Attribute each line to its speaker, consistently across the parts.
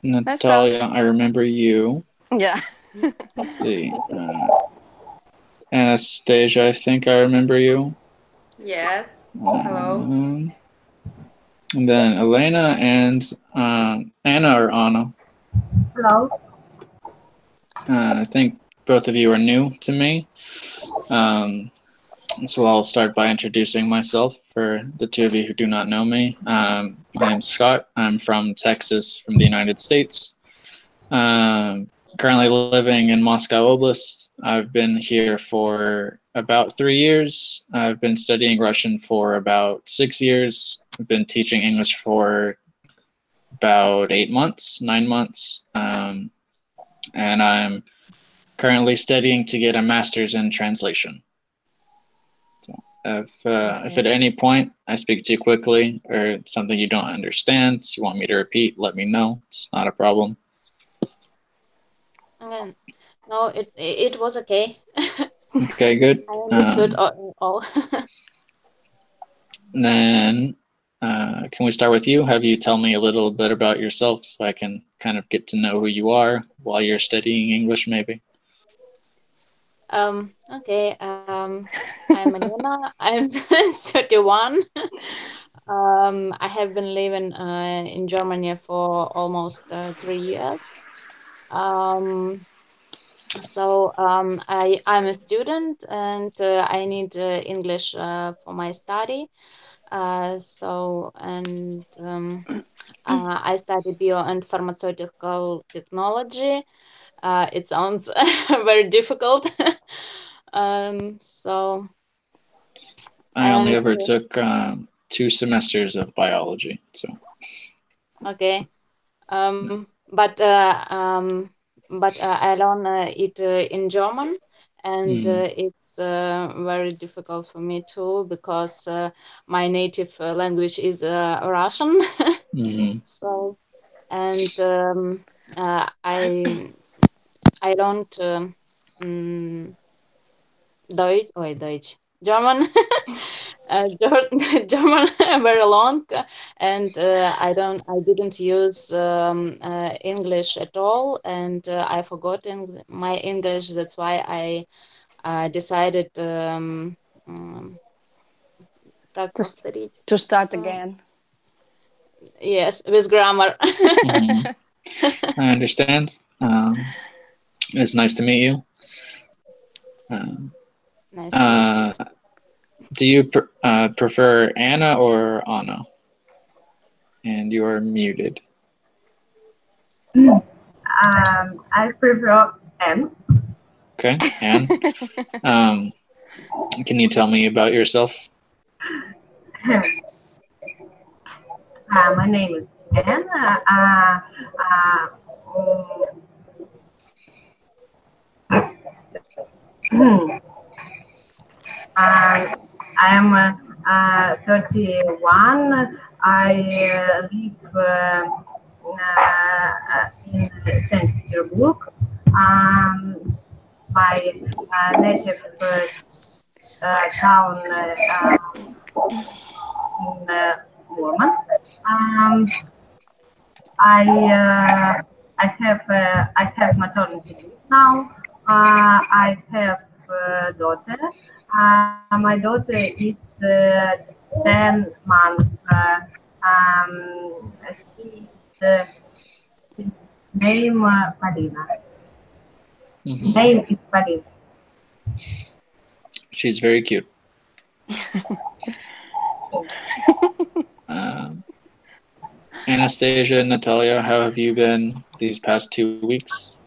Speaker 1: Nice spell.
Speaker 2: Natalia, I remember you.
Speaker 1: Yeah.
Speaker 2: Let's see. Anastasia, I think I remember you.
Speaker 3: Yes. Hello.
Speaker 2: And then Elena and Anna or Anna.
Speaker 4: Hello.
Speaker 2: I think both of you are new to me. So I'll start by introducing myself for the two of you who do not know me. My name's Scott. I'm from Texas, from the United States. Currently living in Moscow Oblast. I've been here for about 3 years. I've been studying Russian for about 6 years. I've been teaching English for about 8 months, 9 months. And I'm currently studying to get a master's in translation. If at any point I speak too quickly or something you don't understand, you want me to repeat, let me know. It's not a problem.
Speaker 3: No, it was okay.
Speaker 2: Okay, good.
Speaker 3: I understood all.
Speaker 2: Then, can we start with you? Have you tell me a little bit about yourself so I can kind of get to know who you are while you're studying English, maybe?
Speaker 3: Okay. I'm Elena. I'm 31. I have been living in Germany for almost 3 years. I'm a student and I need English for my study. I study bio and pharmaceutical technology. It sounds very difficult.
Speaker 2: I only ever took 2 semesters of biology, so.
Speaker 3: Okay. But I learn it in German, and it's very difficult for me too because my native language is Russian. So, and I learned Deutsch, German. German very long, and I didn't use English at all, and I forgot my English. That's why I decided
Speaker 1: to start again.
Speaker 3: Yes, with grammar.
Speaker 2: I understand. It's nice to meet you.
Speaker 3: Nice to meet you.
Speaker 2: Do you prefer Anna or Anna? And you are muted.
Speaker 4: I prefer Anne.
Speaker 2: Okay, Anne. Can you tell me about yourself?
Speaker 4: My name is Anne. I am 31. I live in St. Petersburg. My native town in Murmansk. I have maternity leave now. I have a daughter. My daughter is 10 months. His name Marina. Name is Marina.
Speaker 2: She's very cute. Anastasia and Natalia, how have you been these past 2 weeks?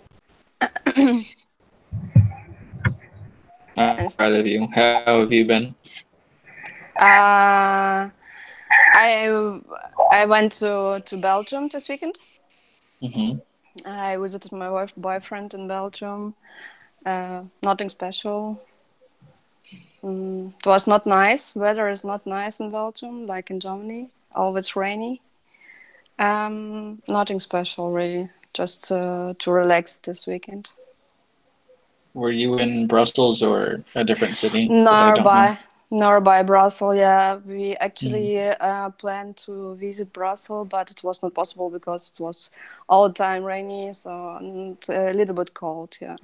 Speaker 2: Either of you, how have you been?
Speaker 1: I went to Belgium this weekend. I visited my boyfriend in Belgium. Nothing special. It was not nice. Weather is not nice in Belgium, like in Germany. Always rainy. Nothing special, really. Just to relax this weekend.
Speaker 2: Were you in Brussels or a different city?
Speaker 1: Nearby. Nor by Brussels, yeah. We actually planned to visit Brussels, but it was not possible because it was all the time rainy, so and a little bit cold, yeah.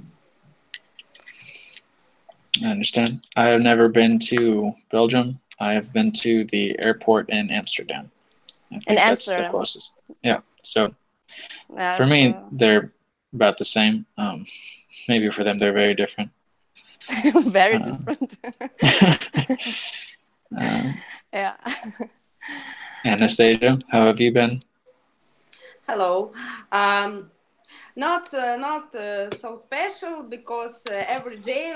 Speaker 2: I understand. I have never been to Belgium. I have been to the airport in Amsterdam. I think that's the closest. Yeah. So for me, they're about the same. Maybe for them, they're very different.
Speaker 1: Very different. Yeah.
Speaker 2: Anastasia, how have you been?
Speaker 5: Hello. Not so special because every day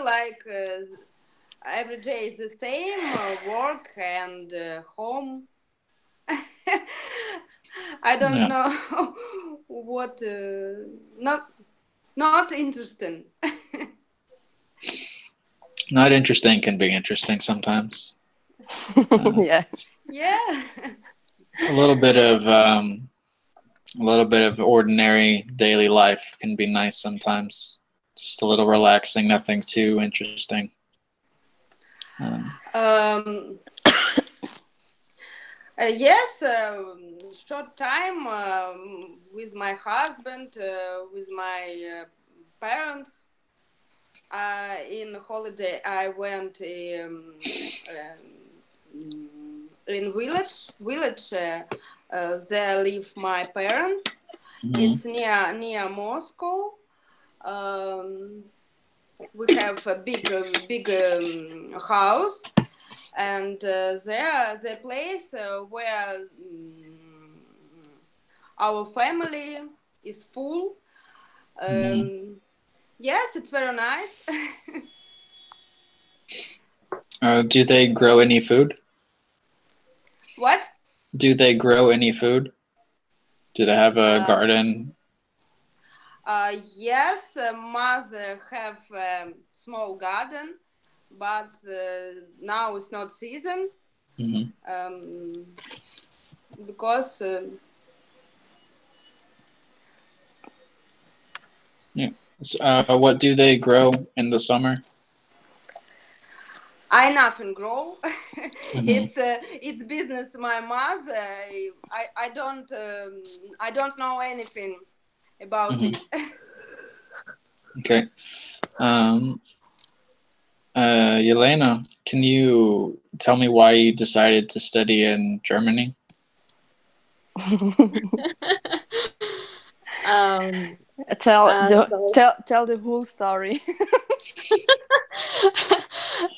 Speaker 5: is the same, work and home. I don't know what not interesting.
Speaker 2: Not interesting can be interesting sometimes.
Speaker 1: Yeah.
Speaker 2: A little bit of ordinary daily life can be nice sometimes. Just a little relaxing, nothing too interesting.
Speaker 5: Yes, short time with my husband, with my parents. In holiday, I went in village. There live my parents. It's near Moscow. We have a big house, and there the place where our family is full. Yes, it's very nice.
Speaker 2: Do they grow any food?
Speaker 5: What?
Speaker 2: Do they grow any food? Do they have a garden?
Speaker 5: Yes, mother have a small garden, but now it's not season. Because
Speaker 2: what do they grow in the summer?
Speaker 5: I nothing grow. It's business. My mother. I don't know anything about it.
Speaker 2: Okay. Yelena, can you tell me why you decided to study in Germany?
Speaker 1: Tell the whole story.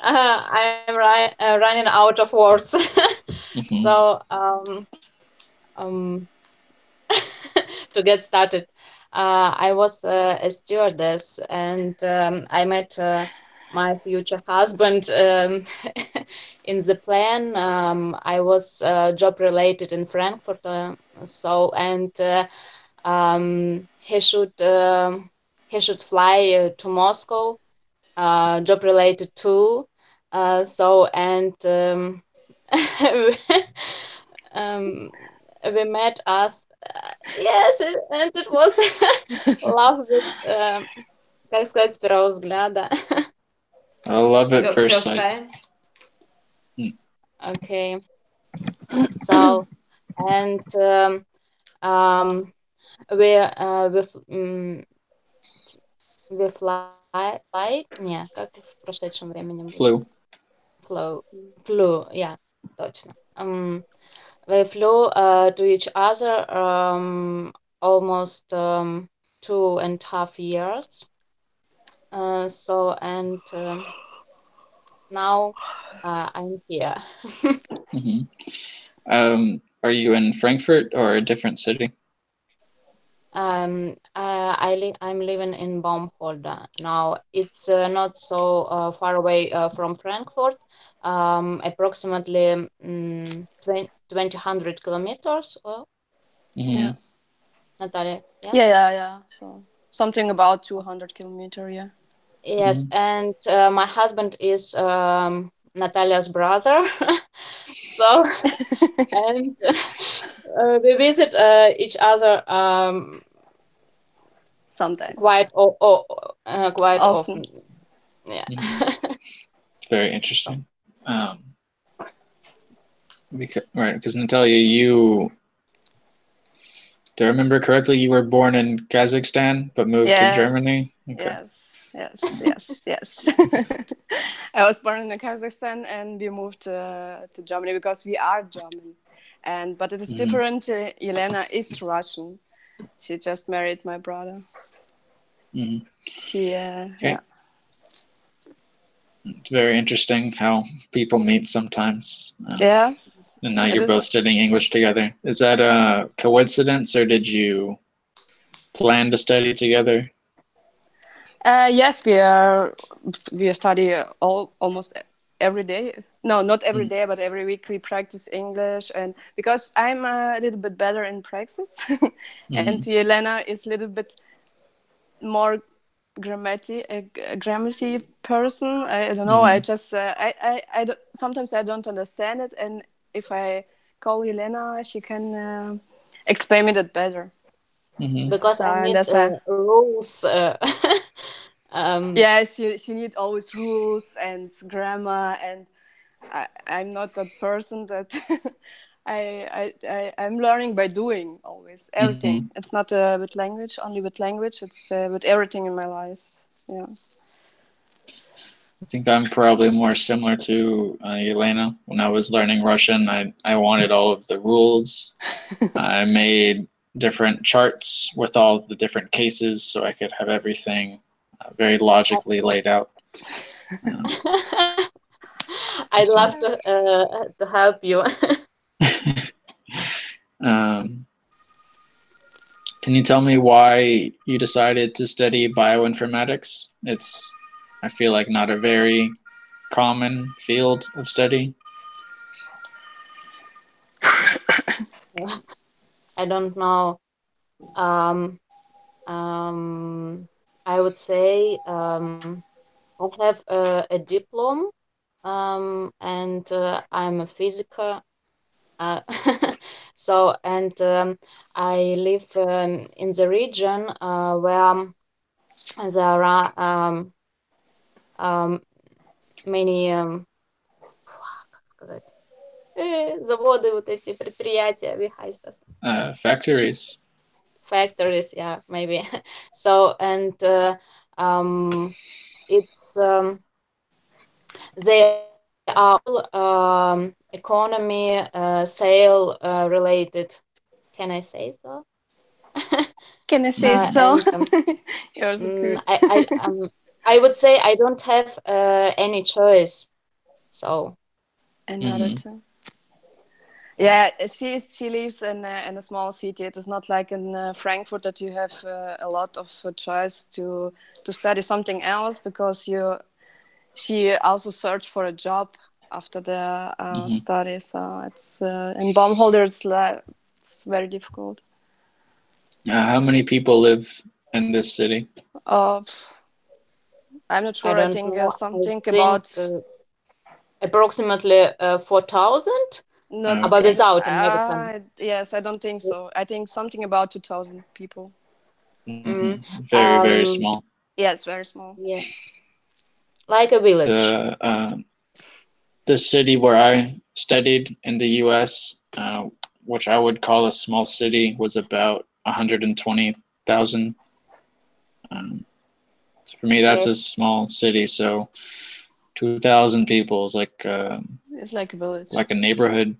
Speaker 3: I'm running out of words. So to get started, I was a stewardess, and I met my future husband in the plan. I was job related in Frankfurt, he should fly to Moscow, job related too. We met us. Yes, and it was love with, как сказать, с первого взгляда.
Speaker 2: I love it first sight.
Speaker 3: Okay. So, and we fly, не, как в прошедшем времени будет? Flew, yeah, точно. We flew to each other almost 2.5 years. Now I'm here.
Speaker 2: Are you in Frankfurt or a different city?
Speaker 3: I'm living in Baumholder now. It's not so far away from Frankfurt. Approximately 200 kilometers.
Speaker 1: Yeah.
Speaker 3: Natalia?
Speaker 1: Yeah. So something about 200 kilometers. Yeah.
Speaker 3: Yes, and my husband is Natalia's brother. So, and we visit each other
Speaker 1: sometimes
Speaker 3: quite often. Yeah.
Speaker 2: Very interesting. Because Natalia, do I remember correctly, you were born in Kazakhstan but moved to Germany?
Speaker 1: Okay. Yes. I was born in Kazakhstan and we moved to Germany because we are German. But it is different. Elena is Russian. She just married my brother. She, yeah.
Speaker 2: It's very interesting how people meet sometimes.
Speaker 1: Yes.
Speaker 2: And now you're both studying English together. Is that a coincidence, or did you plan to study together?
Speaker 1: Yes, we study almost every day. No, not every day, but every week we practice English. And because I'm a little bit better in praxis, and Yelena is a little bit more grammar person. I don't know. I just I don't, sometimes I don't understand it, and if I call Yelena, she can explain me that better.
Speaker 3: Because I need rules.
Speaker 1: Yeah, she needs always rules and grammar, and I'm not that person that I'm learning by doing always everything. It's not with language, only with language. It's with everything in my life. Yeah.
Speaker 2: I think I'm probably more similar to Elena. When I was learning Russian, I wanted all of the rules. I made different charts with all the different cases so I could have everything very logically laid out.
Speaker 3: I'd love to help you.
Speaker 2: Can you tell me why you decided to study bioinformatics? It's, I feel like, not a very common field of study.
Speaker 3: I don't know. I would say I have a diploma, and I'm a physician. So, and I live in the region where there are many, как сказать, заводы, вот эти предприятия, wie heißt das?
Speaker 2: Factories.
Speaker 3: Factories, yeah, maybe. So, and it's they are all economy, sale related. Can I say so?
Speaker 1: Can I say so? You're so good.
Speaker 3: I would say I don't have any choice. So.
Speaker 1: Another two. Yeah, she lives in a small city. It is not like in Frankfurt that you have a lot of choice to study something else, because she also searched for a job after the study. So it's in Baumholder it's very difficult.
Speaker 2: How many people live in this city?
Speaker 1: I'm not sure. I think something about
Speaker 3: approximately 4,000.
Speaker 1: Not
Speaker 3: but without American.
Speaker 1: Yes, I don't think so. I think something about 2,000 people.
Speaker 2: Very, very small.
Speaker 1: Yes, very small.
Speaker 3: Yeah, like a village.
Speaker 2: The city where I studied in the U.S., which I would call a small city, was about 120,000. So for me, that's a small city. So 2,000 people is like
Speaker 1: it's like a village,
Speaker 2: like a neighborhood.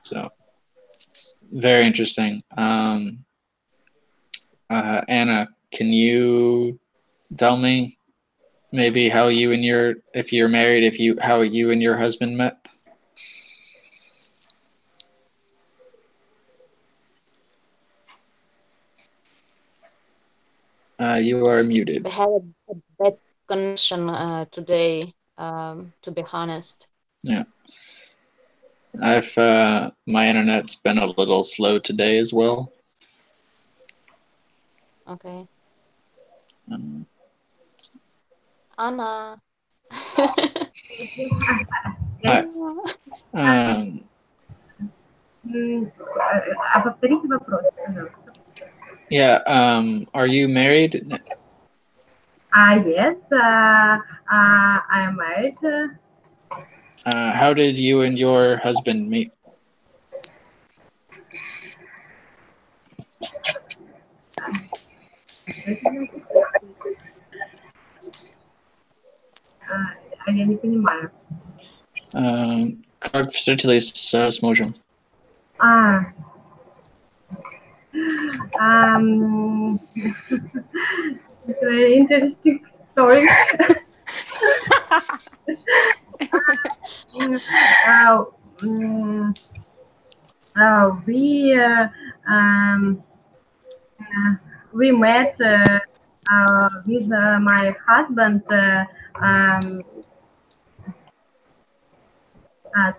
Speaker 2: So very interesting. Anna, can you tell me maybe how you and if you're married, how you and your husband met? You are muted.
Speaker 3: We have a bad connection today, to be honest.
Speaker 2: Yeah. My internet's been a little slow today as well.
Speaker 3: Okay. Anna.
Speaker 2: Yeah. Are you married?
Speaker 4: Yes, I am married.
Speaker 2: How did you and your husband meet?
Speaker 4: Я не понимаю.
Speaker 2: Как встретились с мужем?
Speaker 4: А, it's a very interesting story. uh, mm, we um, we met with my husband um,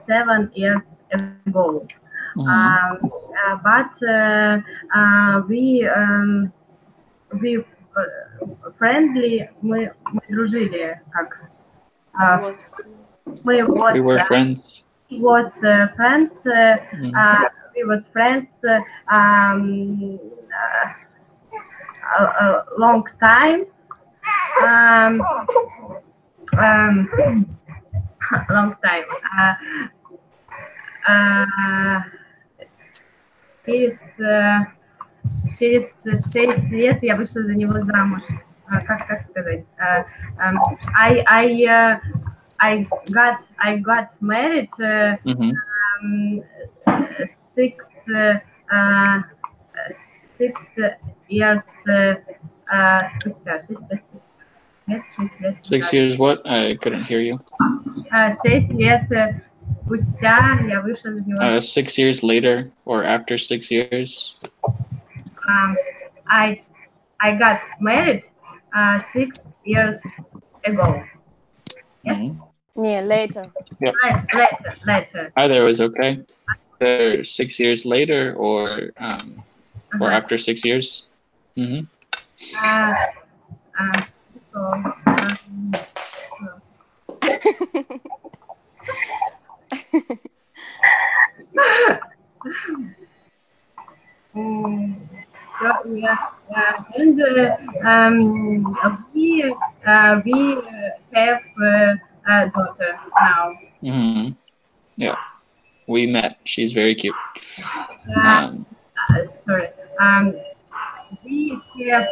Speaker 4: 7 years ago. But we friendly, мы дружили, как мы
Speaker 2: We were friends.
Speaker 4: was friends. We was friends a long time. Um, long time. Через, через 6 лет я вышла за него замуж. Как сказать? I got married 6 years.
Speaker 2: 6 years what? I couldn't hear you.
Speaker 4: 6 лет спустя я вышла за него.
Speaker 2: 6 years later or after 6 years?
Speaker 4: I got married 6 years ago.
Speaker 2: Yes?
Speaker 1: Yeah, later.
Speaker 2: Yep.
Speaker 4: Later.
Speaker 2: Either was okay. Either 6 years later or after 6 years.
Speaker 4: Yeah, and we have a daughter now.
Speaker 2: Yeah, we met. She's very cute.
Speaker 4: Sorry. We have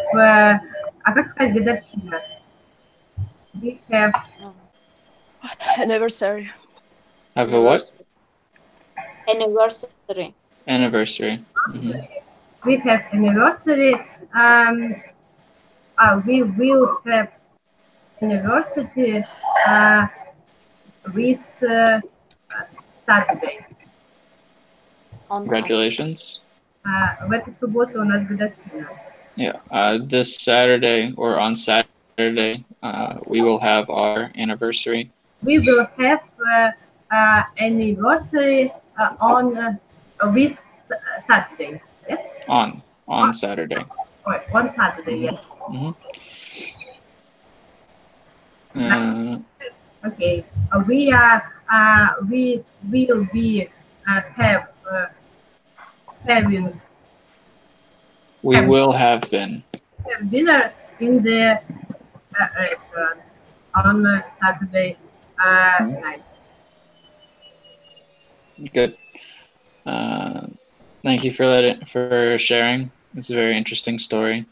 Speaker 4: как сказать годовщина? We have
Speaker 1: anniversary.
Speaker 2: Have a what?
Speaker 3: Anniversary.
Speaker 2: Anniversary.
Speaker 4: We have anniversary. We will have anniversary with Saturday.
Speaker 2: Congratulations.
Speaker 4: В эту субботу у нас годовщина.
Speaker 2: Yeah. This Saturday or on Saturday, we will have our anniversary.
Speaker 4: We will have anniversary on with Saturday. Yes?
Speaker 2: On Saturday.
Speaker 4: On Saturday, yes. Okay. We will be having.
Speaker 2: We will have been.
Speaker 4: Have dinner in the restaurant on Saturday night.
Speaker 2: Good. Thank you for sharing. It's a very interesting story.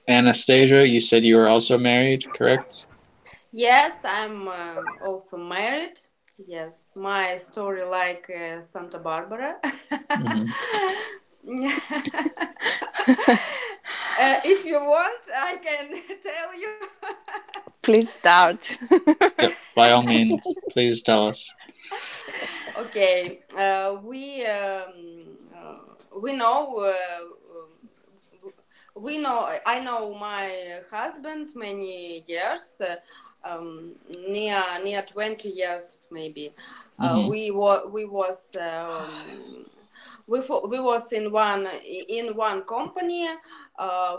Speaker 2: Anastasia, you said you were also married, correct?
Speaker 5: Yes, I'm also married. Yes, my story like Santa Barbara. If you want, I can tell you.
Speaker 1: Please start.
Speaker 2: Yep, by all means, please tell us.
Speaker 5: Okay, I know my husband many years, near 20 years maybe. We was in one company,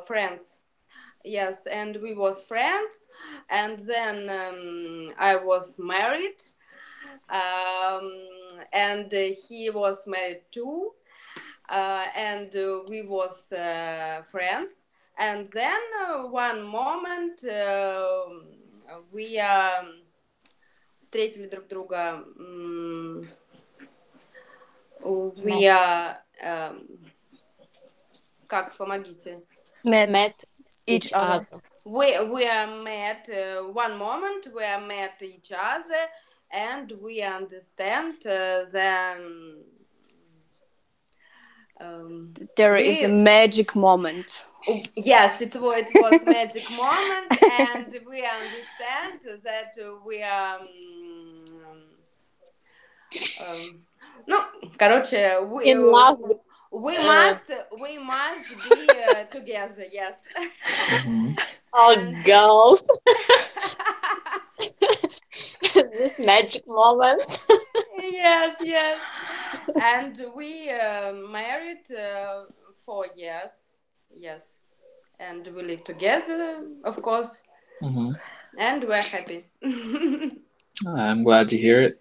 Speaker 5: friends. Yes, and we was friends, and then I was married, and he was married too, and we was friends, And then one moment we встретили друг друга. We как, помогите.
Speaker 3: Met each other.
Speaker 5: We met one moment. We met each other, and we understand
Speaker 1: there is a magic moment.
Speaker 5: Yes, it was magic moment, and we understand that we are. Ну, короче,
Speaker 3: In love.
Speaker 5: we must be together. Yes.
Speaker 3: Oh,
Speaker 5: And,
Speaker 3: girls. This magic moment.
Speaker 5: yes. And we married 4 years. Yes. And we live together, of course. And we're happy.
Speaker 2: I'm glad to hear it.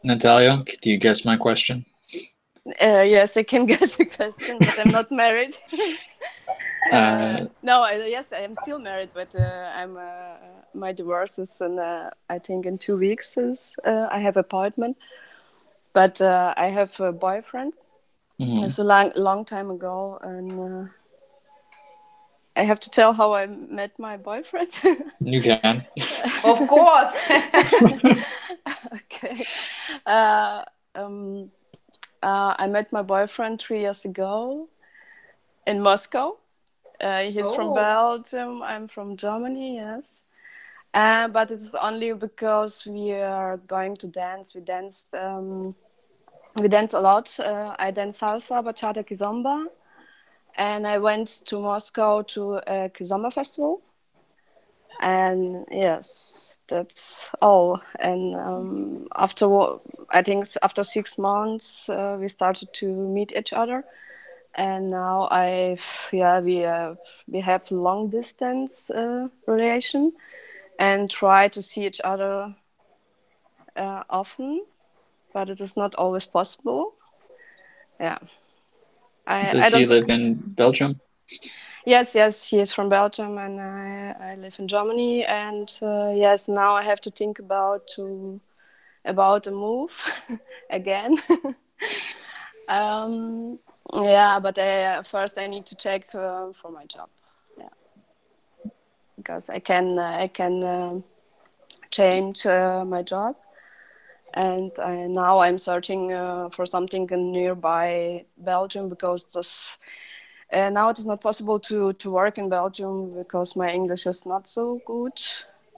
Speaker 2: Natalia, could you guess my question?
Speaker 1: Yes, I can guess the question, but I'm not married. No, yes, I am still married, but I'm my divorce is in I think in 2 weeks. I have appointment, but I have a boyfriend. It's a long time ago, and I have to tell how I met my boyfriend.
Speaker 2: You can.
Speaker 5: Of course.
Speaker 1: Okay. I met my boyfriend 3 years ago in Moscow. He's from Belgium. I'm from Germany. Yes. But it's only because we are going to dance. We dance a lot. I dance salsa, bachata, kizomba. And I went to Moscow to a kizomba festival. And yes, that's all. And I think after 6 months, we started to meet each other. And now we have long distance relation and try to see each other often, but it is not always possible. Yeah.
Speaker 2: Does he live in Belgium?
Speaker 1: Yes, he is from Belgium, and I live in Germany. And yes, now I have to think about a move again. Yeah, but first I need to check for my job. Yeah, because I can change my job, and now I'm searching for something in nearby Belgium, because now it is not possible to work in Belgium because my English is not so good.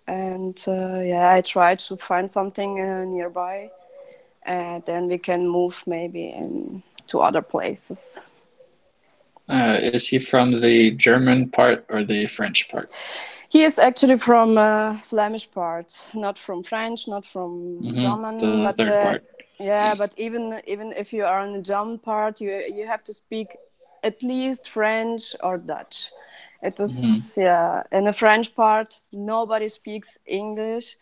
Speaker 1: And I try to find something nearby, and then we can move maybe to other places.
Speaker 2: Is he from the German part or the French part?
Speaker 1: He is actually from Flemish part, not from French, not from German.
Speaker 2: The third part.
Speaker 1: Yeah, but even if you are in the German part, you have to speak at least French or Dutch. It is in the French part, nobody speaks English,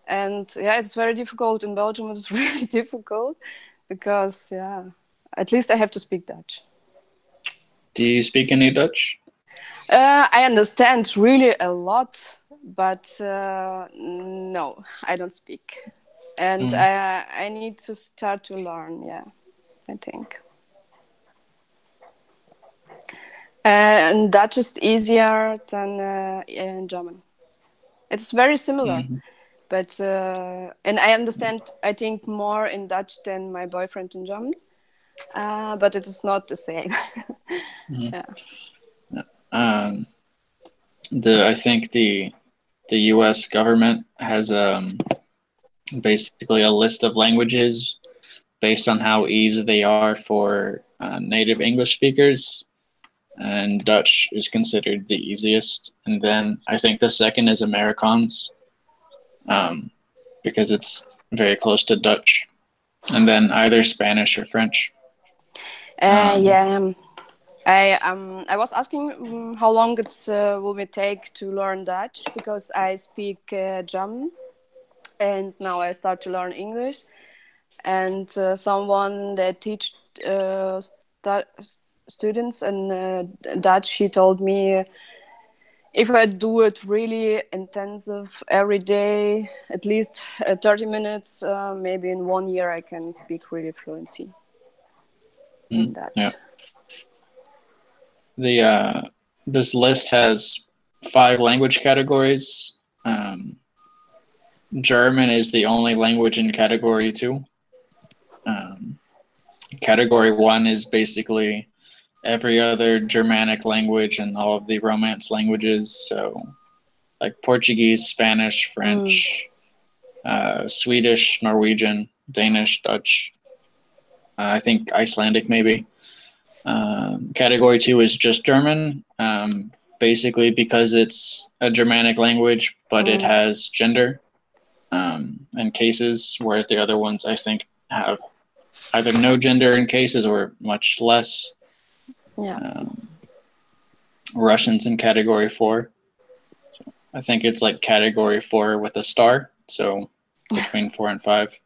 Speaker 1: and it's very difficult in Belgium. It's really difficult because at least I have to speak Dutch.
Speaker 2: Do you speak any Dutch?
Speaker 1: I understand really a lot, but no, I don't speak. And I need to start to learn, I think. And Dutch is easier than in German. It's very similar, but and I understand, I think, more in Dutch than my boyfriend in German, but it is not the same.
Speaker 2: I think the U.S. government has basically a list of languages based on how easy they are for native English speakers, and Dutch is considered the easiest. And then I think the second is Amerikaans, because it's very close to Dutch, and then either Spanish or French.
Speaker 1: I was asking how long it will me take to learn Dutch, because I speak German, and now I start to learn English. And someone that students in Dutch. She told me if I do it really intensive every day, at least 30 minutes, maybe in 1 year I can speak really fluency in
Speaker 2: Yeah.
Speaker 1: Dutch.
Speaker 2: This list has 5 language categories. German is the only language in category 2. Category 1 is basically every other Germanic language and all of the Romance languages. So, like Portuguese, Spanish, French, Swedish, Norwegian, Danish, Dutch. I think Icelandic maybe. Category 2 is just German, basically because it's a Germanic language, but it has gender and cases, whereas the other ones I think have either no gender in cases or much less.
Speaker 1: Yeah.
Speaker 2: Russian's in category 4. So I think it's like category 4 with a star, so between 4 and 5.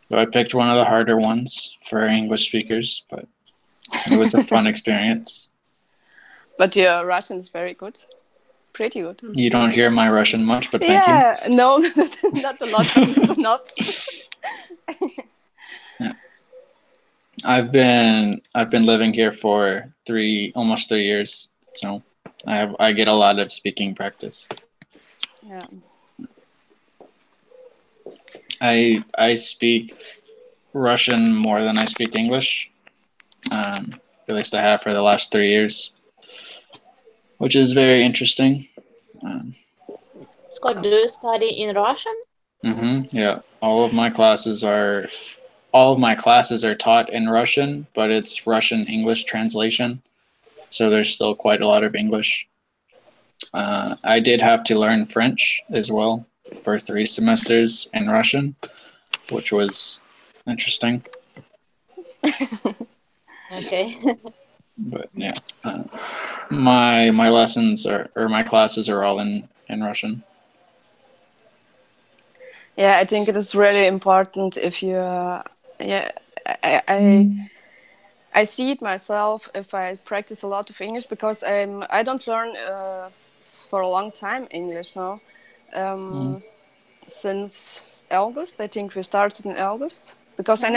Speaker 2: So I picked one of the harder ones for English speakers, but it was a fun experience.
Speaker 1: But your Russian is very good. Pretty good.
Speaker 2: You don't hear my Russian much, but thank you.
Speaker 1: Yeah, no, not a lot, but it's enough.
Speaker 2: Yeah. I've been living here for almost 3 years, so I get a lot of speaking practice.
Speaker 1: Yeah.
Speaker 2: I speak Russian more than I speak English. At least I have for the last 3 years, which is very interesting.
Speaker 3: Scott, do you study in Russian?
Speaker 2: Yeah, all of my classes are taught in Russian, but it's Russian English translation, so there's still quite a lot of English. I did have to learn French as well for 3 semesters in Russian, which was interesting.
Speaker 3: Okay.
Speaker 2: But yeah, my lessons or my classes are all in Russian.
Speaker 1: Yeah, I think it is really important if you. I see it myself if I practice a lot of English because I don't learn for a long time English now. Since August, I think we started in August because I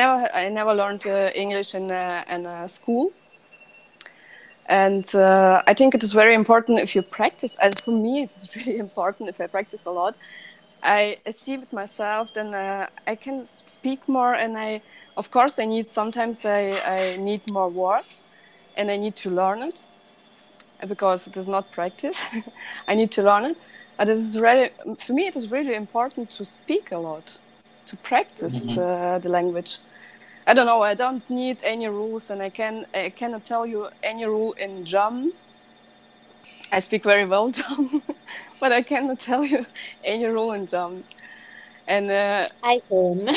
Speaker 1: never learned English in a school. And I think it is very important if you practice. And for me, it's really important if I practice a lot. I see it myself, then I can speak more. And of course, sometimes I need more words, and I need to learn it because it is not practice. I need to learn it. But for me, it is really important to speak a lot, to practice the language. I don't know. I don't need any rules, and I cannot tell you any rule in German. I speak very well German, but I cannot tell you any rule in German. And
Speaker 3: I can.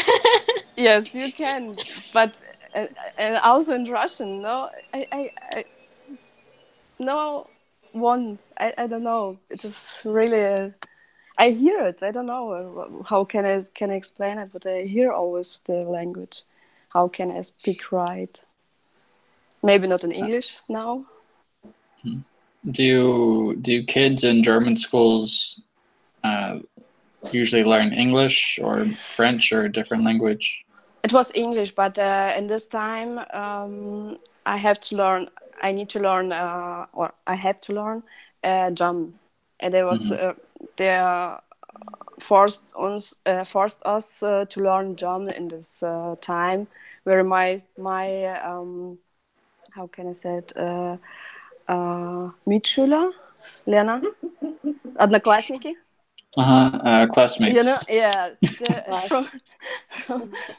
Speaker 1: yes, you can, but and also in Russian. No, I no one. I don't know. It is really. I hear it. I don't know how can I explain it, but I hear always the language. How can I speak right? Maybe not in English now.
Speaker 2: Do kids in German schools usually learn English or French or a different language?
Speaker 1: It was English, but in this time I have to learn. I need to learn, or I have to learn German, and they forced us to learn German in this time, where my how can I say it, Mitschüler, Lena, одноклассники.
Speaker 2: Classmates.
Speaker 1: You know, yeah,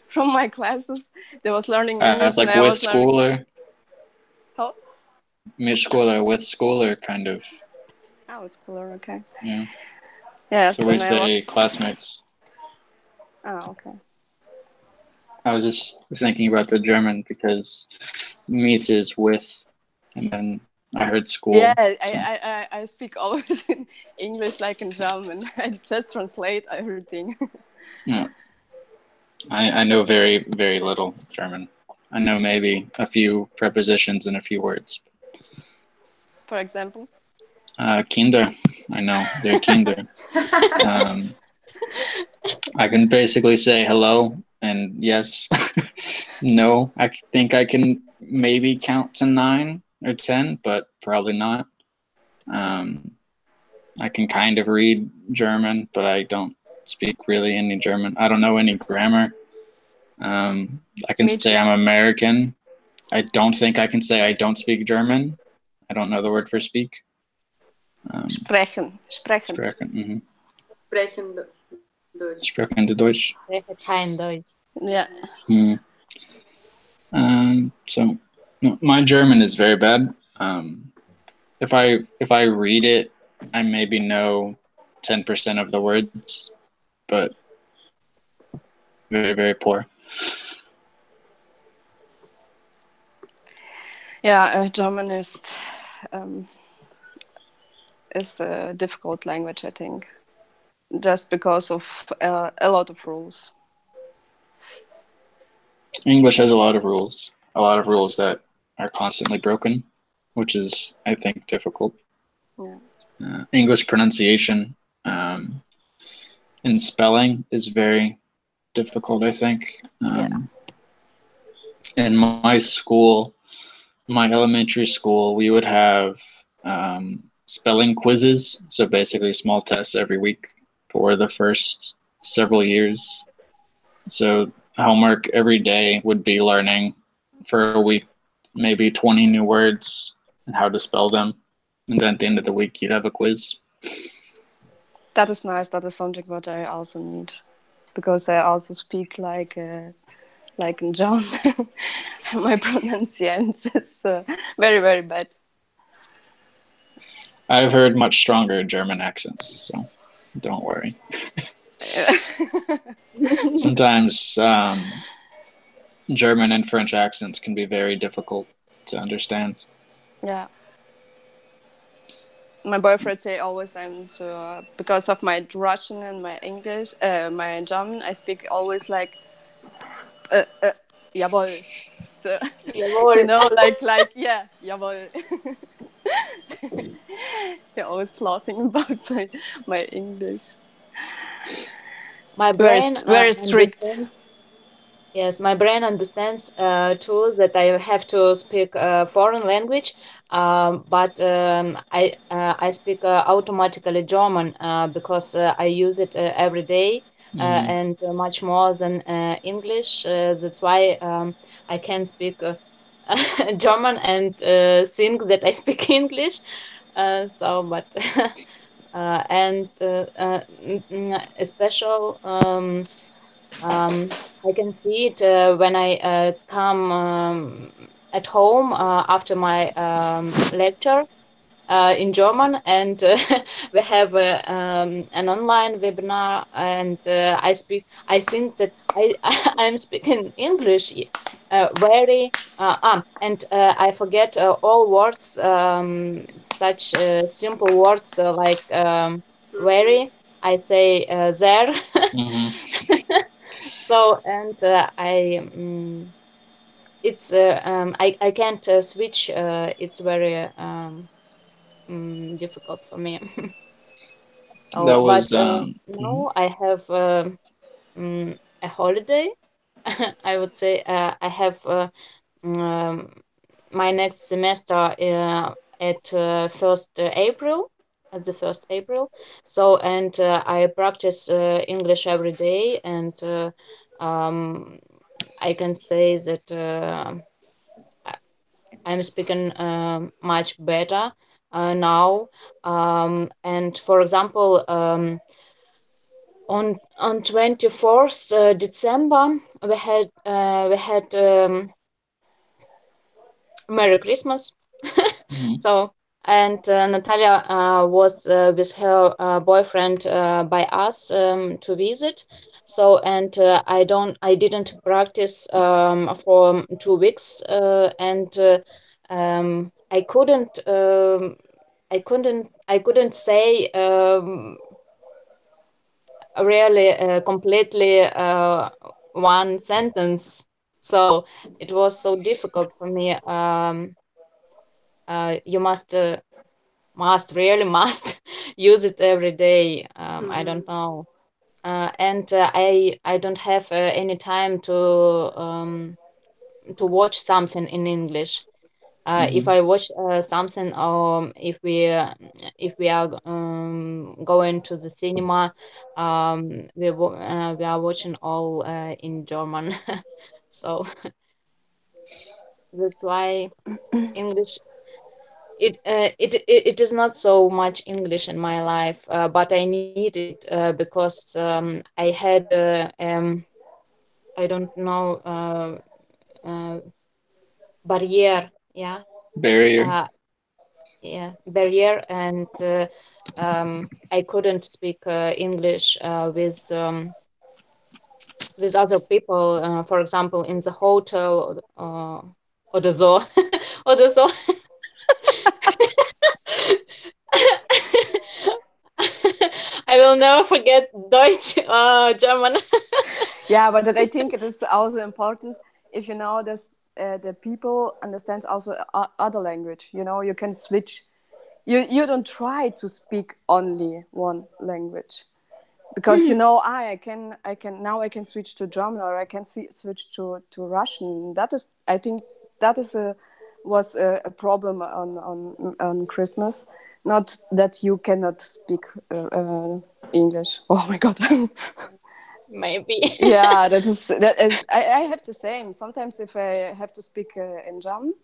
Speaker 1: from my classes, they was learning English,
Speaker 2: like
Speaker 1: and I
Speaker 2: with
Speaker 1: was learning.
Speaker 2: school or
Speaker 1: How?
Speaker 2: with school or kind of.
Speaker 1: Oh, it's cooler. Okay.
Speaker 2: Yeah.
Speaker 1: Yes,
Speaker 2: So we
Speaker 1: and I
Speaker 2: say
Speaker 1: was.
Speaker 2: classmates.
Speaker 1: Oh, okay.
Speaker 2: I was just thinking about the German because meet is with, and then I heard school.
Speaker 1: Yeah,
Speaker 2: so.
Speaker 1: I speak always in English like in German. I just translate everything.
Speaker 2: Yeah. I know very, very little German. I know maybe a few prepositions and a few words.
Speaker 1: For example?
Speaker 2: Kinder. I know, they're Kinder. I can basically say hello and yes, no. I think I can maybe count to 9 or 10, but probably not. I can kind of read German, but I don't speak really any German. I don't know any grammar. I can say I'm American. I don't think I can say I don't speak German. I don't know the word for speak.
Speaker 1: Sprechen.
Speaker 2: Sprechen.
Speaker 5: Sprechen Deutsch.
Speaker 2: Sprechen de Deutsch.
Speaker 3: Spreche kein Deutsch.
Speaker 1: Yeah.
Speaker 2: So my German is very bad. If I read it, I maybe know 10% of the words, but very, very poor.
Speaker 1: Yeah, German is a difficult language, I think, just because of a lot of rules.
Speaker 2: English has a lot of rules that are constantly broken, which is, I think, difficult.
Speaker 1: Yeah.
Speaker 2: English pronunciation and spelling is very difficult, I think. In my school, my elementary school, we would have spelling quizzes, so basically small tests every week for the first several years. So homework every day would be learning for a week maybe 20 new words and how to spell them, and then at the end of the week you'd have a quiz.
Speaker 1: That is nice. That is something what I also need, because I also speak like in German. My pronunciation is very, very bad.
Speaker 2: I've heard much stronger German accents, so don't worry. Sometimes German and French accents can be very difficult to understand.
Speaker 1: Yeah. My boyfriend say always because of my Russian and my English, my German, I speak always like jawohl. So,
Speaker 3: Jawohl.
Speaker 1: like yeah, jawohl. You're always laughing about my English.
Speaker 3: My brain
Speaker 1: very strict.
Speaker 3: understands. Yes, my brain understands too that I have to speak foreign language, but I speak automatically German because I use it every day and much more than English. That's why I can speak German and think that I speak English. But and a special. I can see it when I come at home after my lecture in German, and we have an online webinar, and I think that I'm speaking English very and I forget all words, such simple words like very. I say there. So and it's I can't switch. It's very difficult for me.
Speaker 2: That
Speaker 3: So,
Speaker 2: was
Speaker 3: but now I have a holiday. I would say I have my next semester at 1st April. At the 1st April. So, and I practice English every day, and I can say that I'm speaking much better now. And for example, on 24th December, we had Merry Christmas. So, and Natalia was with her boyfriend by us to visit. So, and I didn't practice for 2 weeks, and I couldn't say really completely one sentence. So it was so difficult for me. You must really must use it every day. I don't know. And I don't have any time to watch something in English. If I watch something, if we are going to the cinema, we are watching all in German. So that's why English. It is not so much English in my life, but I need it because I had I don't know barrier, yeah,
Speaker 2: Barrier.
Speaker 3: uh, yeah, barrier, and I couldn't speak English with other people. For example, in the hotel or the zoo, or the zoo. I will never forget Deutsch, German.
Speaker 1: Yeah, but I think it is also important if you know that the people understand also other language. You know, you can switch. You don't try to speak only one language because you know I can now I can switch to German or I can switch to Russian. That is I think that is a was a problem on Christmas. Not that you cannot speak English. Oh my god.
Speaker 3: Maybe.
Speaker 1: Yeah, I have the same. Sometimes if I have to speak in German,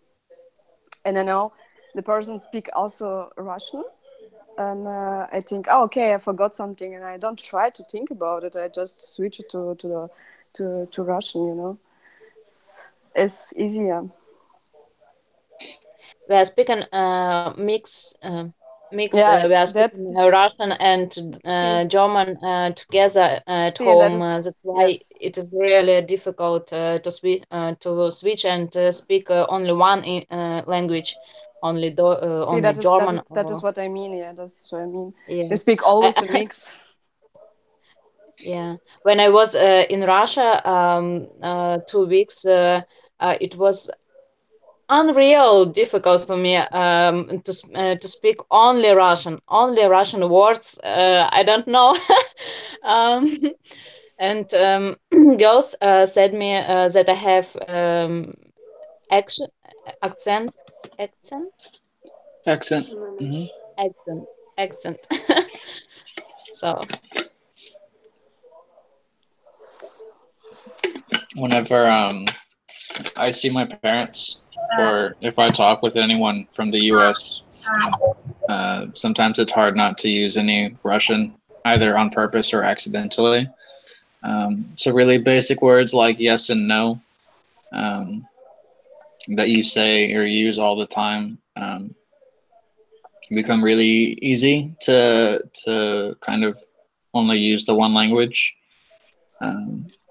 Speaker 1: and I know the person speak also Russian, and I think, oh, okay, I forgot something, and I don't try to think about it. I just switch it to Russian. You know, it's easier.
Speaker 3: We are speaking mix.
Speaker 1: Yeah,
Speaker 3: We are
Speaker 1: that
Speaker 3: speaking Russian and
Speaker 1: see
Speaker 3: German together at
Speaker 1: see that
Speaker 3: home.
Speaker 1: is
Speaker 3: That's why
Speaker 1: yes.
Speaker 3: it is really difficult to switch and speak only one language,
Speaker 1: See
Speaker 3: only German.
Speaker 1: that is
Speaker 3: Or
Speaker 1: what I mean. Yeah, that's what I mean. We
Speaker 3: yes,
Speaker 1: speak always a mix.
Speaker 3: yeah. When I was in Russia 2 weeks, it was unreal difficult for me to speak only Russian words. I don't know. um, and girls said me that I have action, accent, accent,
Speaker 2: Accent. Hmm.
Speaker 3: accent, accent. So
Speaker 2: Whenever I see my parents, or if I talk with anyone from the U.S., sometimes it's hard not to use any Russian, either on purpose or accidentally. So really basic words like yes and no, um, that you say or use all the time, become really easy to kind of only use the one language.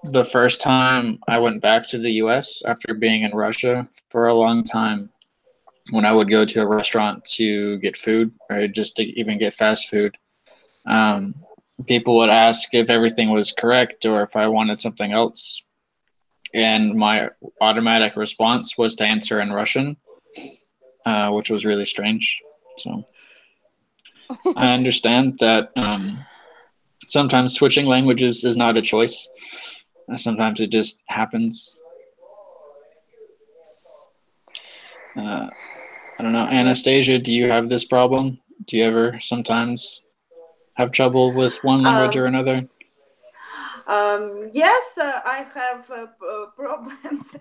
Speaker 2: The first time I went back to the U.S. after being in Russia for a long time, when I would go to a restaurant to get food or just to even get fast food, um, people would ask if everything was correct or if I wanted something else. And my automatic response was to answer in Russian, which was really strange. So I understand that sometimes switching languages is not a choice. Sometimes it just happens. Uh, I don't know. Anastasia, do you have this problem? Do you ever sometimes have trouble with one language or
Speaker 5: Um,
Speaker 2: another?
Speaker 5: yes, I have problems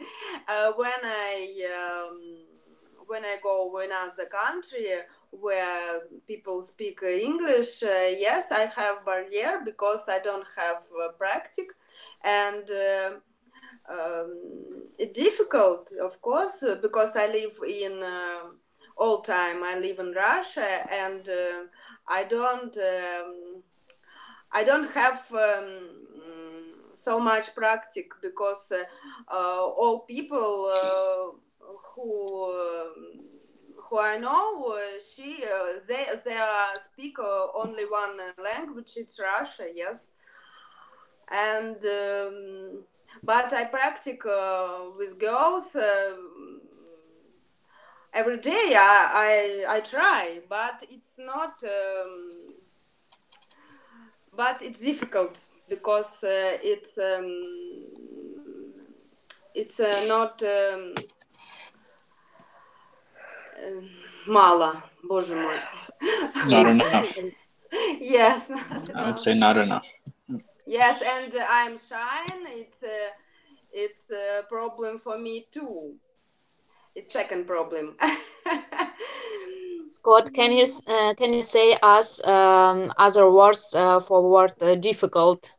Speaker 5: when I go in another country where people speak English. Yes, I have barrier because I don't have practice, and it's difficult, of course, because I live in all time. I live in Russia, and I don't. I don't have so much practice because all people who who I know, they speak only one language. It's Russia, yes, and but I practice with girls every day. I try, but it's not. But it's difficult because it's not мало, боже мой.
Speaker 2: Not enough.
Speaker 5: Yes, not
Speaker 2: I would
Speaker 5: enough.
Speaker 2: say not enough.
Speaker 5: Yes, and I'm shy. It's a problem for me too. It's second problem.
Speaker 3: Scott, can you say us other words for word difficult?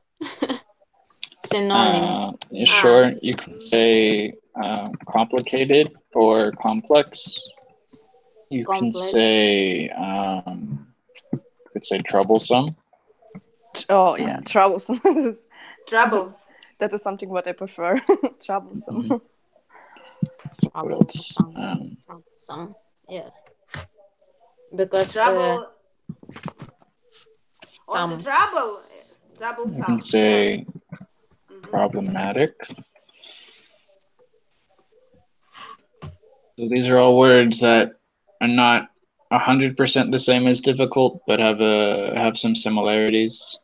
Speaker 3: Synonym.
Speaker 2: Sure, you can say complicated or complex. You can
Speaker 3: Complex.
Speaker 2: say troublesome.
Speaker 1: Oh yeah, troublesome.
Speaker 5: Troubles.
Speaker 1: That is something what I prefer. Troublesome.
Speaker 3: Troublesome. Yes. Because
Speaker 5: Trouble.
Speaker 3: some.
Speaker 5: On the trouble. Troublesome.
Speaker 2: You can say problematic. So these are all words that are not 100% the same as difficult, but have some similarities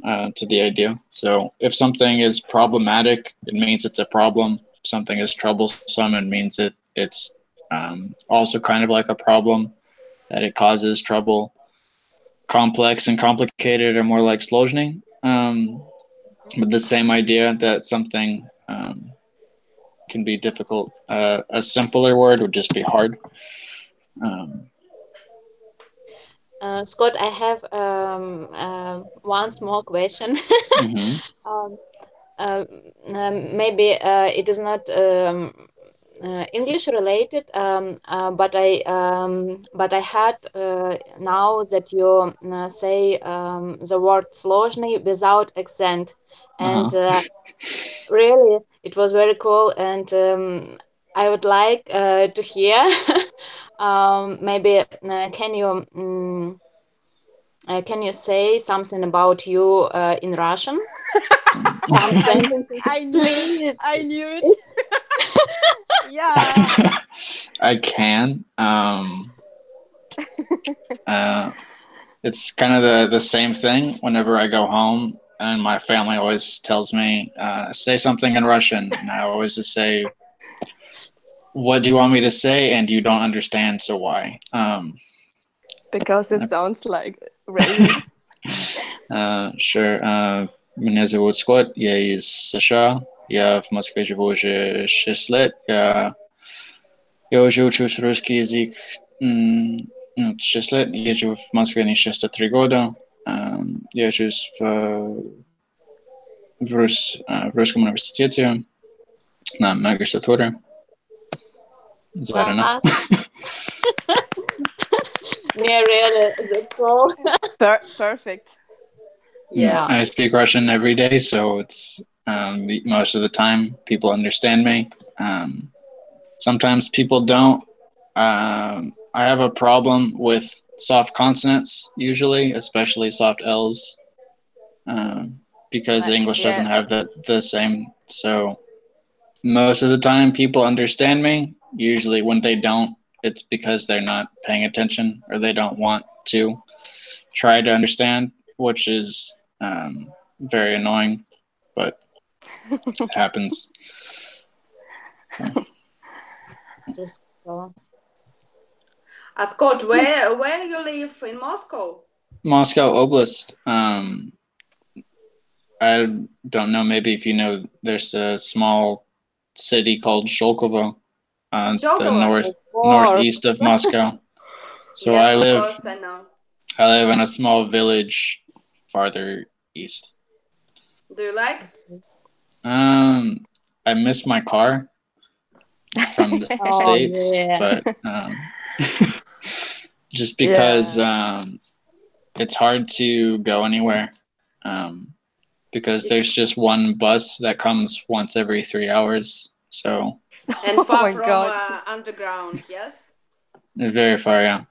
Speaker 2: to the idea. So if something is problematic, it means it's a problem. If something is troublesome, it means it's also kind of like a problem, that it causes trouble. Complex and complicated are more like sложный, but the same idea that something can be difficult. A simpler word would just be hard.
Speaker 3: Scott, I have one small question. Maybe it is not English related, but I heard now that you say the word сложный without accent, and really it was very cool, and I would like to hear. Maybe can you say something about you in Russian? Some sentences, please.
Speaker 1: I knew it. Yeah.
Speaker 2: I can. It's kind of the same thing whenever I go home, and my family always tells me, say something in Russian. And I always just say, what do you want me to say? And you don't understand, so why?
Speaker 1: Because it sounds like raining.
Speaker 2: Sure. Меня зовут Скотт, я из США. Я в Москве живу уже 6 лет. Я уже учусь русский язык 6 лет. Я живу в Москве не 3 года. Я учусь в русском университете на магистратуре. Is that enough?
Speaker 3: Yeah, really, that's all.
Speaker 1: Perfect.
Speaker 3: Yeah.
Speaker 2: I speak Russian every day, so it's most of the time people understand me. Sometimes people don't. I have a problem with soft consonants usually, especially soft L's, because English doesn't have the same. So most of the time people understand me. Usually when they don't, it's because they're not paying attention or they don't want to try to understand, which is very annoying, but it happens.
Speaker 3: That's cool.
Speaker 5: Scott, where you live in Moscow?
Speaker 2: Moscow Oblast. I don't know. Maybe if you know, there's a small city called Sholkovo, the northeast of Moscow. So
Speaker 5: yes,
Speaker 2: I live.
Speaker 5: Of course, I know.
Speaker 2: I live in a small village farther east.
Speaker 5: Do you like?
Speaker 2: I miss my car from the States, but just because it's hard to go anywhere, because there's just one bus that comes once every 3 hours. So
Speaker 5: and far from underground, yes.
Speaker 2: Very far, yeah.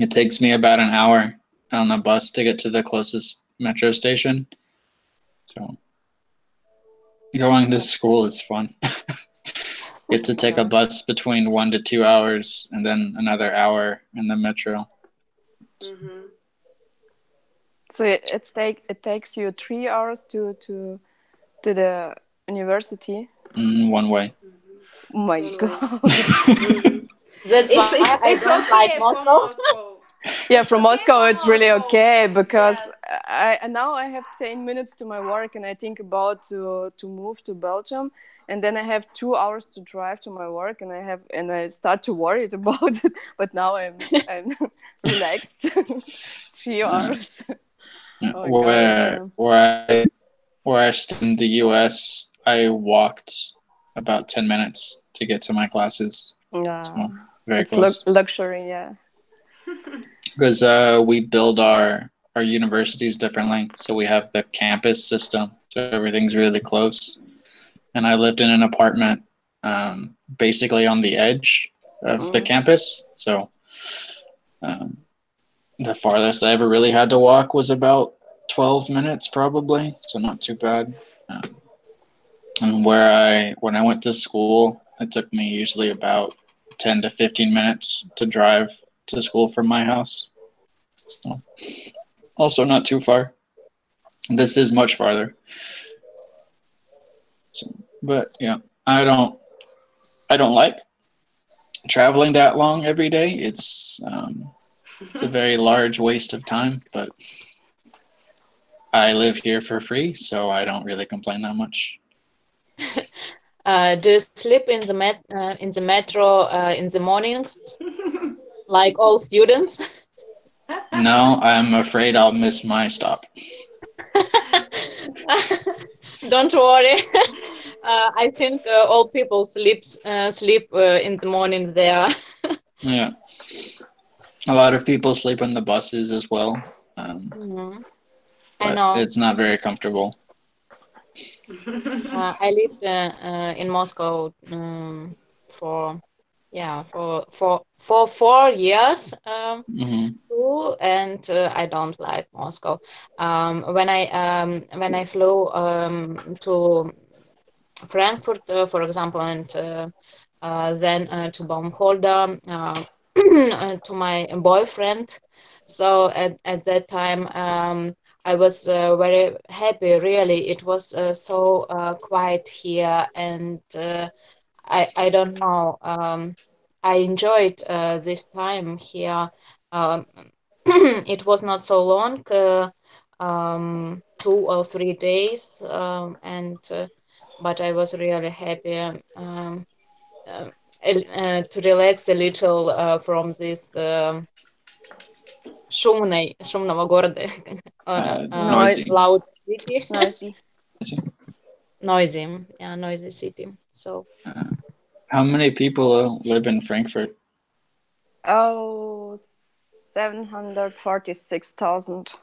Speaker 2: It takes me about an hour on a bus to get to the closest metro station. So Going to school is fun. Get to take a bus between 1 to 2 hours and then another hour in the metro.
Speaker 5: Mm-hmm.
Speaker 1: So it takes you 3 hours to the university.
Speaker 2: One way.
Speaker 1: Oh my
Speaker 5: One way.
Speaker 1: god.
Speaker 5: Mm-hmm.
Speaker 3: That's why I
Speaker 5: It's
Speaker 3: don't like
Speaker 5: okay for
Speaker 3: Moscow.
Speaker 5: Moscow.
Speaker 1: Yeah,
Speaker 5: It's
Speaker 1: from
Speaker 5: okay
Speaker 1: Moscow
Speaker 5: for
Speaker 1: it's really
Speaker 5: Moscow.
Speaker 1: okay because
Speaker 5: Yes.
Speaker 1: I and now I have 10 minutes to my work and I think about to move to Belgium and then I have 2 hours to drive to my work and I start to worry about it. But now I'm relaxed. 3 hours. Oh my god, it's
Speaker 2: Where I stay in the US, I walked about 10 minutes to get to my classes.
Speaker 1: yeah,
Speaker 2: So very
Speaker 1: it's
Speaker 2: close.
Speaker 1: luxury, yeah.
Speaker 2: Because we build our universities differently. So we have the campus system, so everything's really close. And I lived in an apartment basically on the edge of the campus. So um, the farthest I ever really had to walk was about 12 minutes probably, so not too bad. And when I went to school, it took me usually about 10 to 15 minutes to drive to school from my house. So also not too far. This is much farther. So, but yeah, I don't like traveling that long every day. It's a very large waste of time, but I live here for free, so I don't really complain that much.
Speaker 3: Do you sleep in the metro in the mornings, like all students?
Speaker 2: No, I'm afraid I'll miss my stop.
Speaker 3: Don't worry. I think all people sleep in the mornings there.
Speaker 2: Yeah, a lot of people sleep on the buses as well,
Speaker 3: I
Speaker 2: but
Speaker 3: know.
Speaker 2: it's not very comfortable.
Speaker 3: I lived in Moscow for 4 years too, and I don't like Moscow. When I flew to Frankfurt, for example, and then to Baumholder to my boyfriend. So at that time, I was very happy. Really, it was so quiet here, and I don't know. I enjoyed this time here. Um, it was not so long, 2 or 3 days, and but I was really happy uh, to relax a little from this шумного города,
Speaker 2: Noisy.
Speaker 3: loud city,
Speaker 1: Noisy.
Speaker 3: noisy city. So
Speaker 2: How many people live in Frankfurt?
Speaker 1: Oh, 746,000.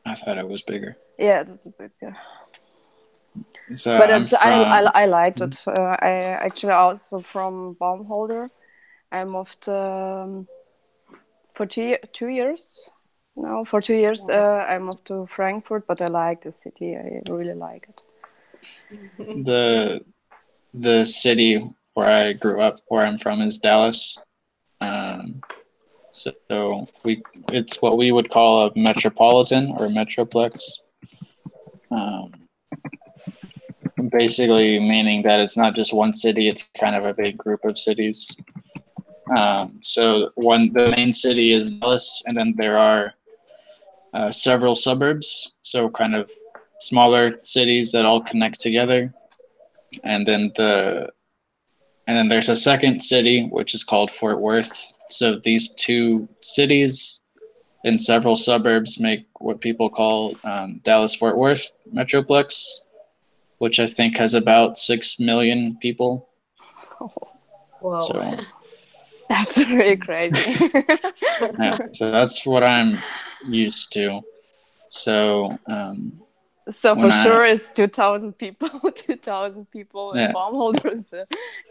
Speaker 2: I thought it was bigger.
Speaker 1: Yeah, that's a big.
Speaker 2: So
Speaker 1: But
Speaker 2: I'm
Speaker 1: it's
Speaker 2: from.
Speaker 1: I liked it. I actually also from Baumholder. I moved for 2 years. No, for 2 years I moved to Frankfurt, but I like the city. I really like it.
Speaker 2: The city where I grew up, where I'm from, is Dallas. So it's what we would call a metropolitan or metroplex. Basically meaning that it's not just one city; it's kind of a big group of cities. So the main city is Dallas, and then there are several suburbs, so kind of smaller cities that all connect together, and then there's a second city which is called Fort Worth. So these two cities and several suburbs make what people call Dallas-Fort Worth Metroplex, which I think has about 6 million people.
Speaker 3: wow.
Speaker 2: So
Speaker 1: That's really crazy.
Speaker 2: yeah, so that's what I'm used to. So
Speaker 1: So for
Speaker 2: when
Speaker 1: sure, it's 2,000 people. 2,000 people in
Speaker 2: yeah,
Speaker 1: Baumholders.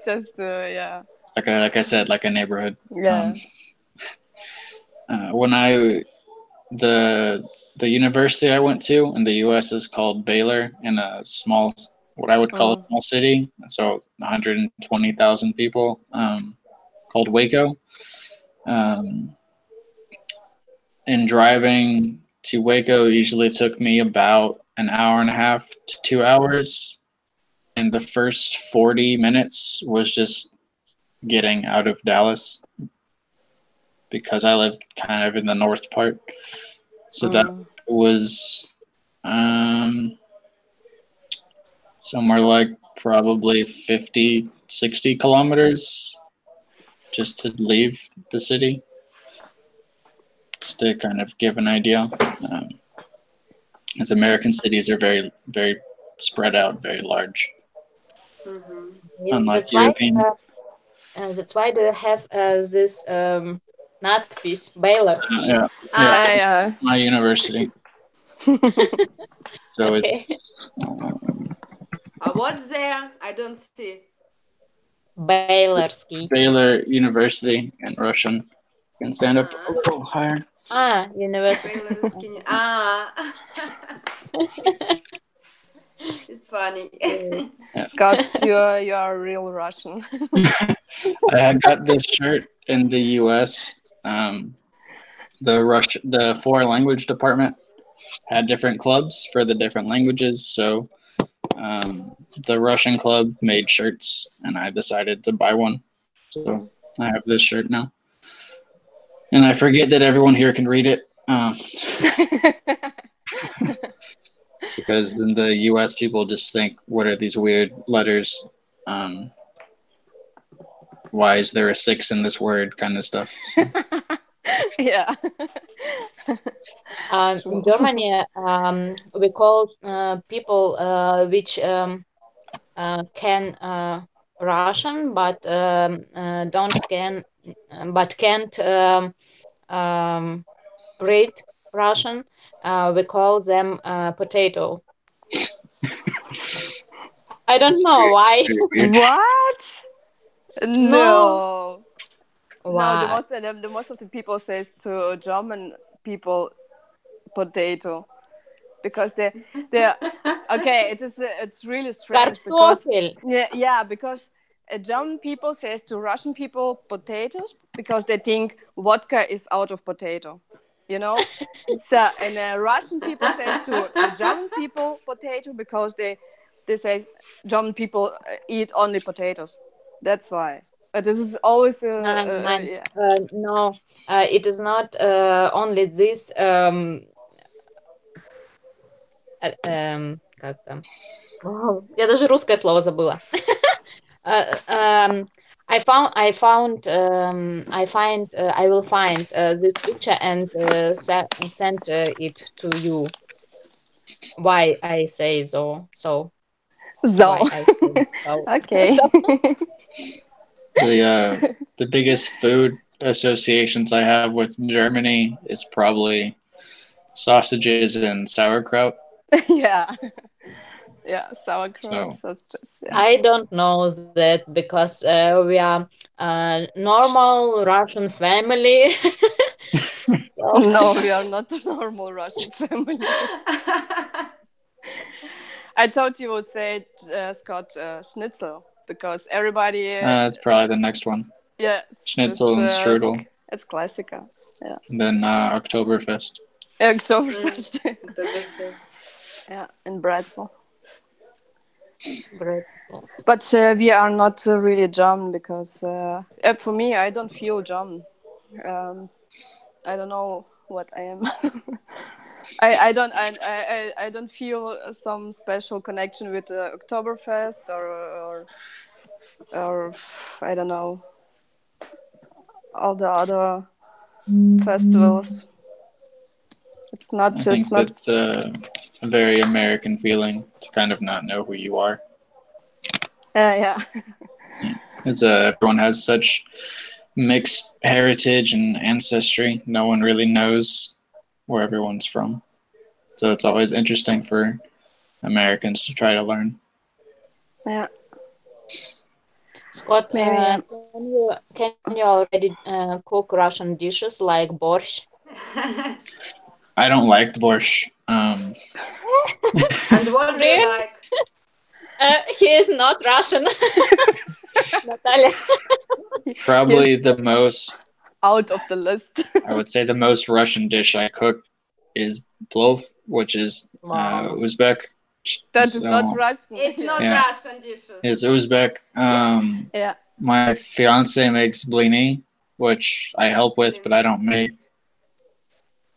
Speaker 1: Just yeah.
Speaker 2: like I said, like a neighborhood.
Speaker 1: Yeah.
Speaker 2: When I the university I went to in the U.S. is called Baylor in a small what I would call a small city, so 120,000 people, called Waco. And driving to Waco usually took me about an hour and a half to 2 hours. And the first 40 minutes was just getting out of Dallas because I lived kind of in the north part. So that was somewhere like probably 50, 60 kilometers just to leave the city. Just to kind of give an idea. As American cities are very, very spread out, very large. Unlike European.
Speaker 3: That's why do you have this надпись Baylorski?
Speaker 2: Yeah. My university. So it's.
Speaker 5: What's there? I don't see.
Speaker 3: Baylorski.
Speaker 2: Baylor University in Russian. You can stand up a little higher.
Speaker 3: University.
Speaker 5: It's funny.
Speaker 1: Scott, you are real Russian.
Speaker 2: I got this shirt in the U.S. The foreign language department had different clubs for the different languages. So the Russian club made shirts, and I decided to buy one. So I have this shirt now. And I forget that everyone here can read it. Because in the U.S., people just think, what are these weird letters? Why is there a 6 in this word kind of stuff? So.
Speaker 1: Yeah.
Speaker 3: In Germany, we call people which can Russian, but can't read Russian. We call them potato. I don't know why.
Speaker 1: What? No.
Speaker 3: Why?
Speaker 1: No, the most of the people says to German people potato because they're okay. It's really strange because because German people says to Russian people potatoes because they think vodka is out of potato, you know. So and Russian people says to German people potato because they say German people eat only potatoes. That's why. But this is always
Speaker 3: no, it is not only this. Как там? Я даже русское слово забыла. I will find this picture and send it to you. Why I say so? Why I say so.
Speaker 1: Okay.
Speaker 2: The biggest food associations I have with Germany is probably sausages and sauerkraut.
Speaker 1: Yeah, sauerkraut, sausages. Yeah.
Speaker 3: I don't know that because we are normal Russian family.
Speaker 1: No, we are not a normal Russian family. I thought you would say, Scott, schnitzel, because everybody...
Speaker 2: That's probably the next one.
Speaker 1: Yeah.
Speaker 2: Schnitzel and strudel.
Speaker 1: It's classical, yeah.
Speaker 2: And then Oktoberfest.
Speaker 1: Oktoberfest. Yeah, and bretzel. But we are not really German because for me, I don't feel German. I don't know what I am. I don't feel some special connection with Oktoberfest or I don't know all the other festivals. It's not.
Speaker 2: I think that's a very American feeling to kind of not know who you are.
Speaker 1: Yeah.
Speaker 2: As everyone has such mixed heritage and ancestry, no one really knows where everyone's from. So it's always interesting for Americans to try to learn.
Speaker 1: Yeah.
Speaker 3: Scott, can you already cook Russian dishes like borscht?
Speaker 2: I don't like borscht.
Speaker 5: And what do you like?
Speaker 3: He is not Russian. Natalia.
Speaker 2: Probably the most,
Speaker 1: out of the list.
Speaker 2: I would say the most Russian dish I cook is plov, which is
Speaker 3: Wow.
Speaker 2: Uzbek.
Speaker 1: That is not
Speaker 2: So
Speaker 1: Russian.
Speaker 5: It's not
Speaker 2: Yeah.
Speaker 5: Russian dishes.
Speaker 2: it's Uzbek.
Speaker 1: Yeah.
Speaker 2: My fiance makes blini, which I help with, but I don't make.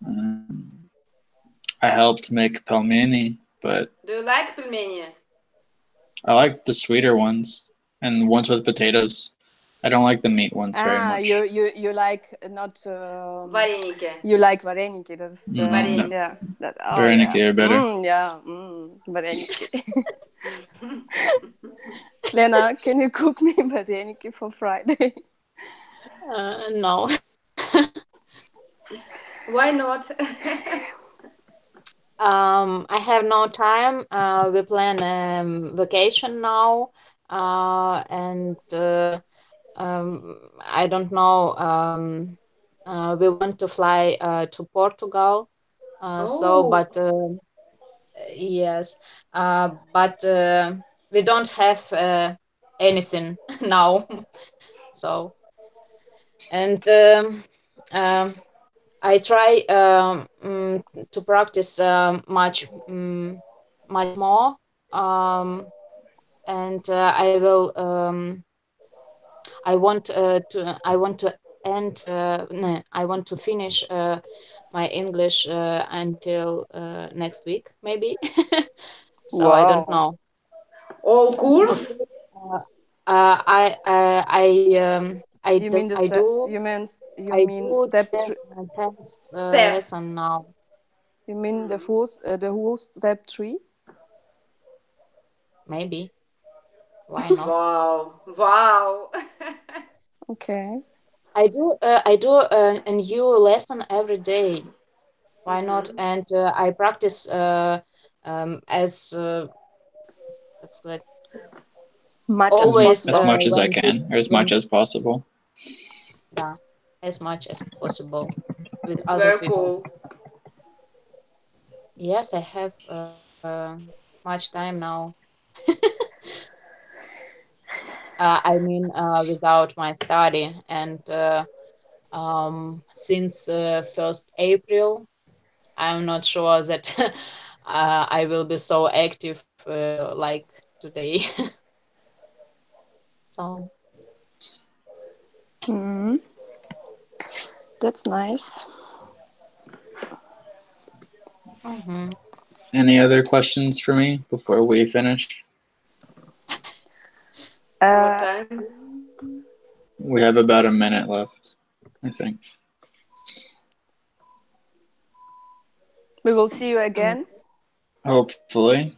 Speaker 2: Um, I helped make pelmeni, but
Speaker 5: Do you like pelmeni?
Speaker 2: I like the sweeter ones and ones with potatoes. I don't like the meat ones very much.
Speaker 1: You like not
Speaker 5: Вареники.
Speaker 1: you like vareniki. That's
Speaker 2: No.
Speaker 1: yeah. That
Speaker 2: Vareniki
Speaker 1: yeah.
Speaker 2: are better.
Speaker 1: Yeah. Vareniki. Lena, can you cook me vareniki for Friday?
Speaker 3: No.
Speaker 5: Why not?
Speaker 3: I have no time. We plan vacation now, and I don't know. We want to fly to Portugal. So,
Speaker 5: Oh,
Speaker 3: but yes, but we don't have anything now. So, and I try to practice much more, um, and I want to end. No, I want to finish my English until next week, maybe. So I don't
Speaker 1: Wow.
Speaker 3: know.
Speaker 5: all
Speaker 3: Okay.
Speaker 5: course?
Speaker 1: You mean the
Speaker 3: I
Speaker 1: steps?
Speaker 3: do
Speaker 1: You
Speaker 3: I
Speaker 1: mean
Speaker 3: do
Speaker 1: step 3?
Speaker 3: 10
Speaker 5: Step.
Speaker 3: lesson now.
Speaker 1: You mean
Speaker 5: Mm.
Speaker 1: the whole step 3?
Speaker 3: Maybe. Why not?
Speaker 5: Wow. Wow.
Speaker 1: Okay.
Speaker 3: I do a new lesson every day. Why not?
Speaker 5: Mhm.
Speaker 3: And I practice as what's that?
Speaker 1: Much as
Speaker 3: Always
Speaker 2: As
Speaker 1: possible.
Speaker 2: much as I can, or as much
Speaker 3: when
Speaker 2: as possible.
Speaker 3: yeah, as much as possible with
Speaker 5: It's
Speaker 3: other
Speaker 5: very
Speaker 3: people.
Speaker 5: cool.
Speaker 3: Yes, I have much time now. I mean, without my study, and since 1st April, I'm not sure that I will be so active like today. So,
Speaker 1: Hmm. That's nice.
Speaker 3: mhm.
Speaker 2: Any other questions for me before we finish?
Speaker 5: What
Speaker 1: Uh,
Speaker 5: time?
Speaker 2: We have about a minute left, I think.
Speaker 1: we will see you
Speaker 3: Mm,
Speaker 1: again.
Speaker 2: Hopefully,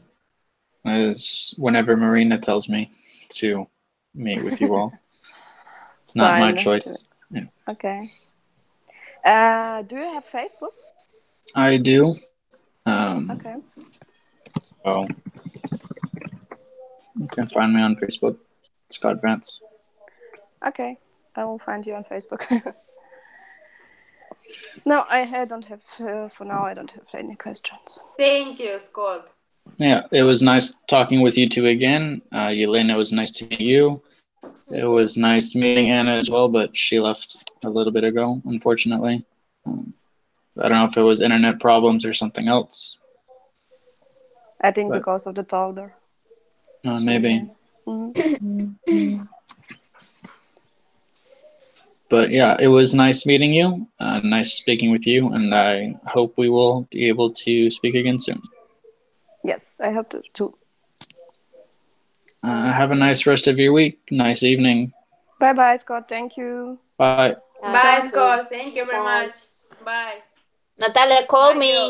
Speaker 2: as whenever Marina tells me to meet with you all. It's not my
Speaker 1: Fine.
Speaker 2: choice. Yeah.
Speaker 1: Okay. Do you have Facebook?
Speaker 2: I do.
Speaker 1: Okay.
Speaker 2: So you can find me on Facebook, Scott Vance.
Speaker 1: Okay. I will find you on Facebook. No, don't have. For now, I don't have any questions.
Speaker 5: Thank you, Scott.
Speaker 2: Yeah, it was nice talking with you two again. Yelena, it was nice to meet you. It was nice meeting Anna as well, but she left a little bit ago, unfortunately. Um, I don't know if it was internet problems or something else,
Speaker 1: I think
Speaker 2: but
Speaker 1: because of the toddler.
Speaker 2: maybe.
Speaker 1: Mhm.
Speaker 2: But yeah, it was nice meeting you. Nice speaking with you, and I hope we will be able to speak again soon.
Speaker 1: Yes, I hope to too.
Speaker 2: Have a nice rest of your week. Nice evening.
Speaker 1: Bye bye, Scott. Thank you.
Speaker 2: Bye.
Speaker 5: Bye,
Speaker 3: thank you.
Speaker 5: Scott. Thank you very
Speaker 3: Bye.
Speaker 5: much. Bye.
Speaker 3: Natalia, call
Speaker 5: Bye,
Speaker 3: me.
Speaker 5: girls.